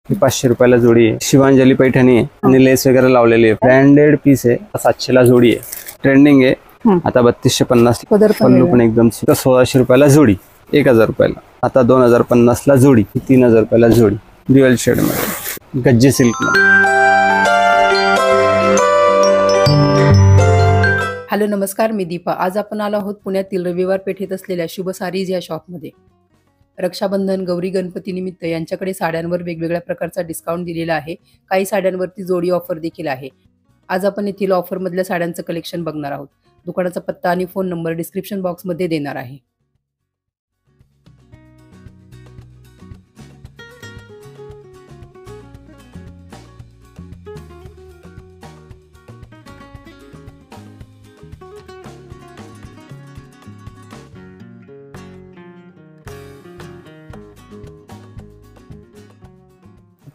ही 500 रुपयाला जोडी आहे। शिवांजली पैठणी आहे आणि लेस वगैरे लावलेली आहे। ब्रँडेड पीस आहे, 700 ला जोडी आहे। ट्रेंडिंग आहे आता 3250। पल्लू पण एकदम 1600 रुपयाला जोडी, 1000 रुपयाला। आता 2050 ला जोडी, 3000 रुपयाला जोडी। ड्युअल शेड मध्ये गज्जे सिल्क मध्ये। हॅलो नमस्कार, मी दीपा। आज आपण आलो आहोत पुण्यातील रविवार पेठेत असलेल्या शुभ सारीज या शॉपमध्ये। रक्षाबंधन, गौरी गणपती निमित्त यांच्याकडे साड्यांवर वेगवेगळ्या प्रकारचा डिस्काउंट दिलेला आहे। काही साड्यांवरती जोडी ऑफर देखील आहे। आज आपण येथील ऑफर मधल्या साड्यांचं कलेक्शन बघणार आहोत। दुकानाचा पत्ता आणि फोन नंबर डिस्क्रिप्शन बॉक्स मध्ये देणार आहे।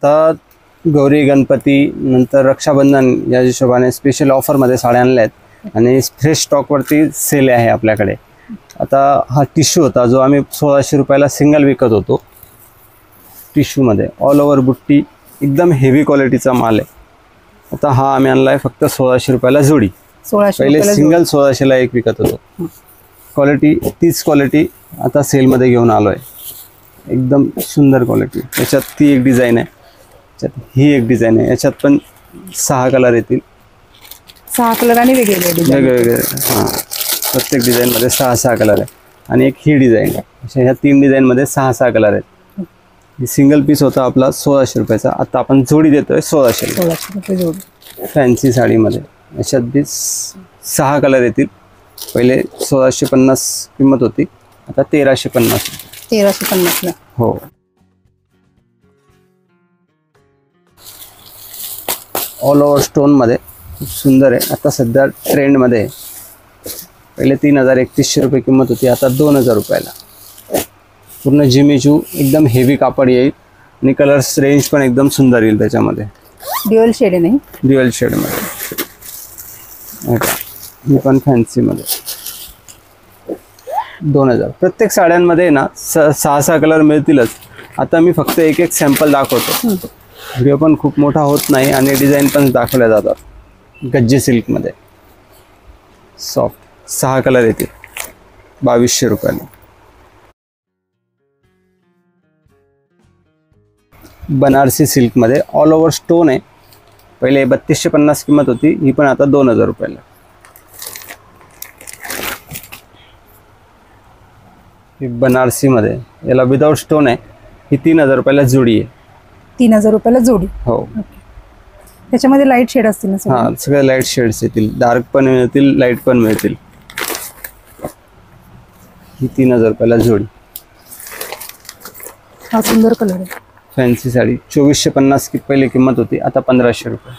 आता गौरी गणपती नंतर रक्षाबंधन या हिशोबाने स्पेशल ऑफर मध्ये साड्या आणल्या आहेत आणि फ्रेश स्टॉक वरती सेल आहे आपल्याकडे। आता हा टिश्यू होता जो आम्ही 1600 रुपयाला सिंगल विकत होतो। टिश्यू मध्ये ऑल ओव्हर बुट्टी, एकदम हेवी क्वालिटीचा माल आहे। आता हा आम्ही आणलाय फक्त 1600 रुपयाला जोडी। पहिले सिंगल 1600 ला एक विकत होतो। क्वालिटी तीच क्वालिटी आता सेल मध्ये घेऊन आलोय। एकदम सुंदर क्वालिटी। याच्यात ती एक डिझाइन आहे, ही एक डिझाइन आहे। याच्यात पण 6 कलर येतील। 6 कलर आणि वेगवेगळे हां, प्रत्येक डिझाइन मध्ये 6 कलर आहे। आणि एक ही डिझाइन आहे। अशा ह्या 3 डिझाइन मध्ये 6 कलर आहेत। ही सिंगल पीस होता आपला 1600 रुपयाचा, आता आपण जोडी देतोय 1600 रुपये जोडी। फॅन्सी साडीमध्ये याच्यात बी 6 कलर येतील। पहिले 1650 किंमत होती, आता 1350। 1350 ला हो। ऑल ओव्हर स्टोन मध्ये खूप सुंदर आहे। आता सध्या ट्रेंड मध्ये आहे। पहिले 3100 रुपये किंमत होती, आता 2000 रुपयाला। पूर्ण जिमीचू एकदम हेवी कापड येईल आणि कलर्स रेंज पण एकदम सुंदर येईल त्याच्यामध्ये। ड्युअल शेड आहे, नाही ड्युअल शेड मध्ये। ही पण फॅन्सी मध्ये 2000। प्रत्येक साड्यांमध्ये ना 6 कलर मिळतीलच। आता मी फक्त एक एक सॅम्पल दाखवतो। व्हिडिओ पण खूप मोठा होत नाही आणि डिझाइन पण दाखवल्या जातात। गज्जे सिल्क मध्ये सॉफ्ट 6 कलर येतील, 2200 रुपयाला। बनारसी सिल्क मध्ये ऑल ओव्हर स्टोन आहे। पहिले 3250 किंमत होती, ही पण आता 2000 रुपयाला। ही बनारसी मध्ये, याला विदाउट स्टोन आहे। ही 3000 रुपयाला जोडी आहे। 3000 रुपयाला जोडी। हो। त्याच्यामध्ये लाईट शेड असतील ना? हां, सगळे लाईट शेड्स येतील। डार्क पण मिळतील, लाईट पण मिळतील। ही 3000 रुपयाला जोडी। हा सुंदर कलर आहे। फॅन्सी साडी 2450 की पहिले किंमत होती, आता 1500 रुपये।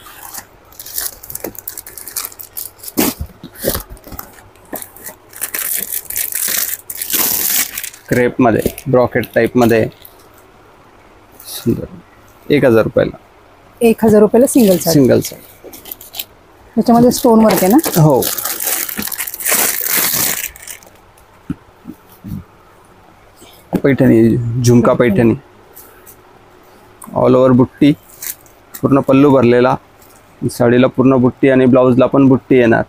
क्रेप मध्ये ब्रॉकेट टाइप मध्ये सुंदर 1000 रुपयाला। 1000 रुपयाला सिंगल साडी। सिंगल साडी त्याच्यामध्ये स्टोन वर्क आहे ना? हो। पैठणी, झुमका पैठणी, ऑल ओव्हर बुट्टी, पूर्ण पल्लू भरलेला। साडीला पूर्ण बुट्टी आणि ब्लाउजला पण बुट्टी येणार।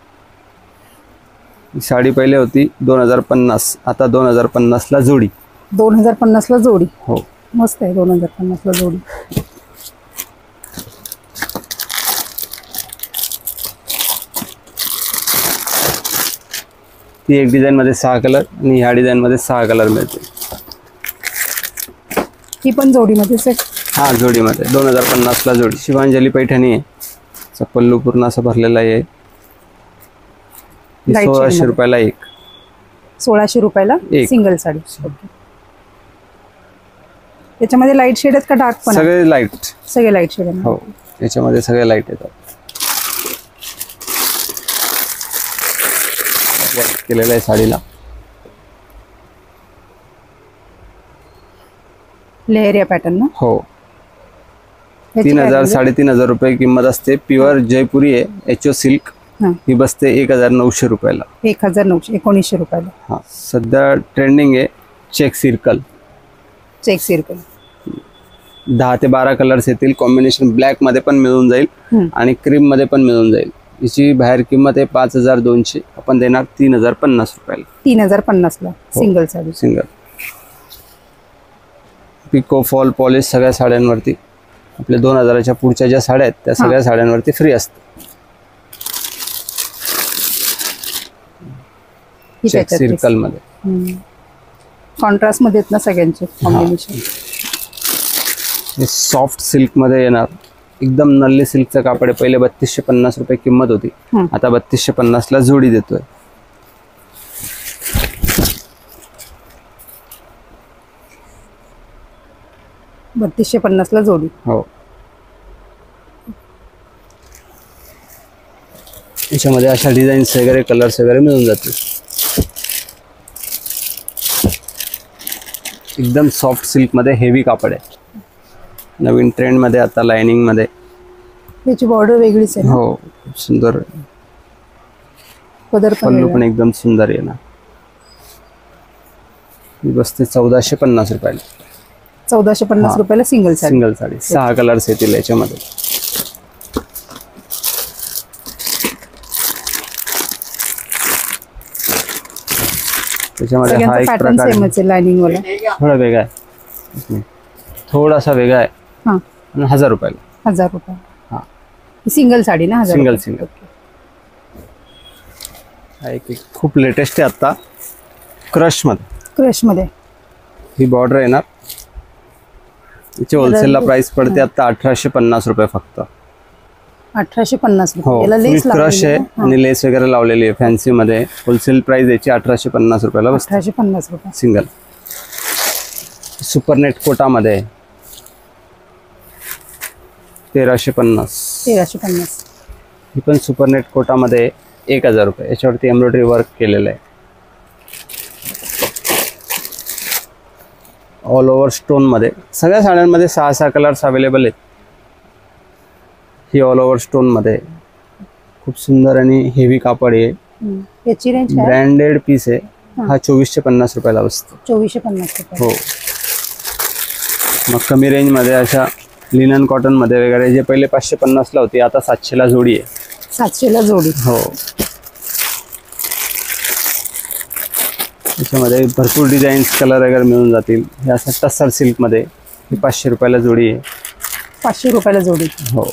साडी पहिले होती 2050, आता 2050 ला जोडी। 2050 ला जोडी। हो, मस्त आहे। 2050 ला जोडी। ती एक डिझाइन मध्ये 6 कलर आणि ह्या डिझाइन मध्ये 6 कलर मिळतील। ही पण जोडीमध्येच आहे? हा, जोडीमध्ये 2050 ला जोडी। शिवांजली पैठणी आहे। पल्लू पूर्ण असं भरलेला आहे। 1600 रुपयाला एक। 1600 रुपयाला सिंगल साडी। त्याच्यामध्ये लाईट शेड आहेत का डार्क पण? सगळे लाईट, सगळे लाईट शेड आहेत। हो, याच्यामध्ये सगळे लाईट येतात। वर्क केलेलं आहे साडीला। लेहरिया पॅटर्न ना? हो। 3000 3500 रुपये किंमत असते। प्युअर जयपुरी आहे, एचओ सिल्क। ही बसते 1900 रुपयाला। 1900 रुपयाला। हा, सध्या ट्रेंडिंग आहे चेक सर्कल। चेक सर्कल 10 ते 12 कलर्स येतील. कॉम्बिनेशन ब्लॅक मध्ये पण मिळून जाईल आणि क्रीम मध्ये पण मिळून जाईल. हिची बाहेर किंमत आहे 5200, आपण देणार 3050 रुपयाला. 3050 ला single sari. Single pico fall polish सगळ्या साड्यांवरती. आपल्या 2000च्या पुढच्या ज्या साड्या आहेत त्या सगळ्या साड्यांवरती फ्री असतात. चेक सर्कल मध्ये कॉन्ट्रास्ट मध्ये आहेत ना सगळ्यांचे कॉम्बिनेशन. हे सॉफ्ट सिल्क मध्ये येणार. एकदम नल्ली सिल्कचं कापड आहे. पहिले 3250 रुपये किंमत होती, आता 3250 ला जोडी देतोय. $3250 ला जोडी. हो, याच्यामध्ये अशा डिझाईन्स वगैरे कलर्स वगैरे मिळून जातील. एकदम सॉफ्ट सिल्क मध्ये हेवी कापड आहे. नवीन ट्रेंड मध्ये आता लाइनिंग मध्ये. त्याची बॉर्डर वेगळीच आहे. हो, खूप सुंदर. पदर पल्लू पण एकदम सुंदर येणार. ही बसते 1450 रुपयाला. 1450 रुपयाला single sari. Single sari 6 colours येतील याच्यामध्ये. त्याच्यामध्ये हा एक पॅटर्न प्रकार सेमच आहे लाइनिंग वाला. थोडा वेगळा आहे, थोडासा वेगळा आहे. हां, आणि 1000 रुपयाला. 1000 रुपये. हां, सिंगल साडी ना. 1000 सिंगल सिंगल. हा एक खूप लेटेस्ट आहे आता, क्रश मध्ये. क्रश मध्ये ही बॉर्डर येणार. याची होलसेलला प्राइस पडते आता 1850 रुपये फक्त. 1850 हो, रुपये. याला लेस क्रश आहे आणि लेस वगैरे लावलेली आहे फॅन्सी मध्ये. होलसेल प्राइस याची 1850 रुपयाला बसते. 1850 रुपये सिंगल. सुपरनेट कोटा मध्ये 1350. 1350. ही पण सुपरनेट कोटा मध्ये 1000 रुपये. याच्यावरती एम्ब्रॉयडरी वर्क केलेलं आहे. ऑल ओव्हर स्टोन मध्ये. सगळ्या साड्यांमध्ये 6 कलर्स अवेलेबल आहेत. ही ऑल ओव्हर स्टोन मध्ये खूप सुंदर आणि हेवी कापड आहे. याची रेंज काय? ब्रँडेड पीस आहे. हा 2450 रुपयाला बसतो. 2450 रुपये. हो. मग कमी रेंज मध्ये अशा लिनन कॉटन मध्ये वगैरे जे पहिले 550 ला होती आता 700 ला जोडी आहे. 700 ला जोडी. हो. त्याच्यामध्ये भरपूर डिझाईन्स कलर वगैरे मिळून जातील. हे असं टस्सर सिल्क मध्ये ही 500 रुपयाला जोडी आहे. 500 रुपयाला जोडी. हो.